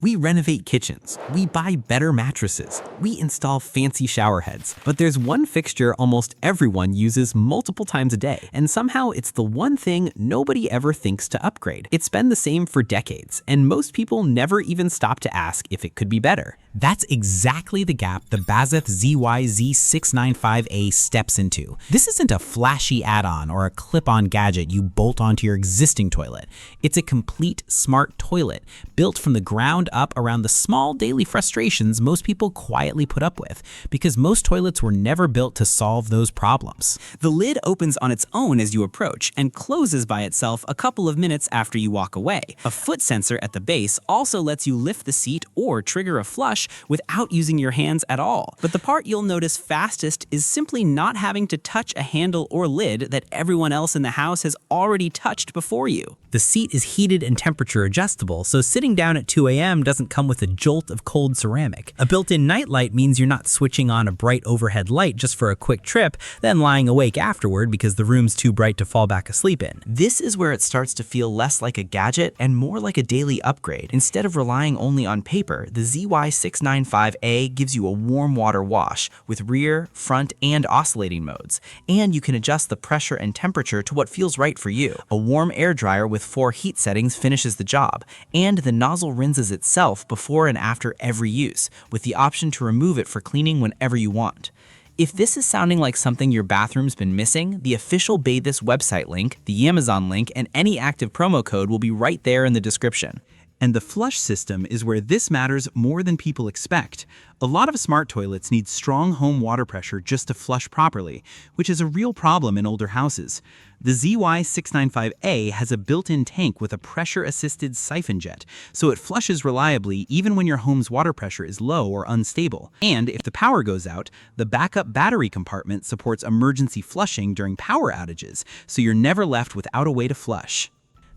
We renovate kitchens, we buy better mattresses, we install fancy shower heads. But there's one fixture almost everyone uses multiple times a day, and somehow it's the one thing nobody ever thinks to upgrade. It's been the same for decades, and most people never even stop to ask if it could be better. That's exactly the gap the Bazyths ZY695A steps into. This isn't a flashy add-on or a clip-on gadget you bolt onto your existing toilet. It's a complete smart toilet, built from the ground up around the small daily frustrations most people quietly put up with, because most toilets were never built to solve those problems. The lid opens on its own as you approach and closes by itself a couple of minutes after you walk away. A foot sensor at the base also lets you lift the seat or trigger a flush without using your hands at all. But the part you'll notice fastest is simply not having to touch a handle or lid that everyone else in the house has already touched before you. The seat is heated and temperature adjustable, so sitting down at 2 a.m. doesn't come with a jolt of cold ceramic. A built-in night light means you're not switching on a bright overhead light just for a quick trip, then lying awake afterward because the room's too bright to fall back asleep in. This is where it starts to feel less like a gadget and more like a daily upgrade. Instead of relying only on paper, the ZY695A gives you a warm water wash with rear, front, and oscillating modes. And you can adjust the pressure and temperature to what feels right for you. A warm air dryer with 4 heat settings finishes the job, and the nozzle rinses itself before and after every use, with the option to remove it for cleaning whenever you want. If this is sounding like something your bathroom's been missing, the official Bazyths website link, the Amazon link, and any active promo code will be right there in the description. And the flush system is where this matters more than people expect. A lot of smart toilets need strong home water pressure just to flush properly, which is a real problem in older houses. The ZY695A has a built-in tank with a pressure-assisted siphon jet, so it flushes reliably even when your home's water pressure is low or unstable. And if the power goes out, the backup battery compartment supports emergency flushing during power outages, so you're never left without a way to flush.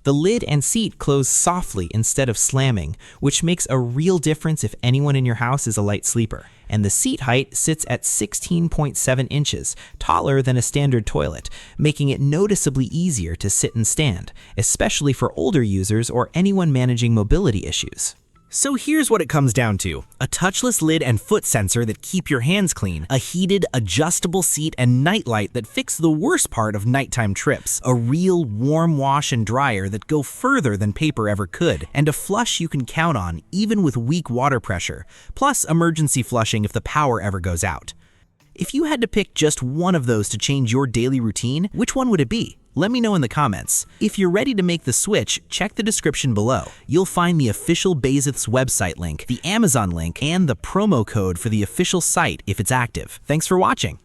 The lid and seat close softly instead of slamming, which makes a real difference if anyone in your house is a light sleeper. And the seat height sits at 16.7 inches, taller than a standard toilet, making it noticeably easier to sit and stand, especially for older users or anyone managing mobility issues. So here's what it comes down to: a touchless lid and foot sensor that keep your hands clean, a heated, adjustable seat and night light that fix the worst part of nighttime trips, a real warm wash and dryer that go further than paper ever could, and a flush you can count on even with weak water pressure, plus emergency flushing if the power ever goes out. If you had to pick just one of those to change your daily routine, which one would it be? Let me know in the comments. If you're ready to make the switch, check the description below. You'll find the official Bazyths website link, the Amazon link, and the promo code for the official site if it's active. Thanks for watching.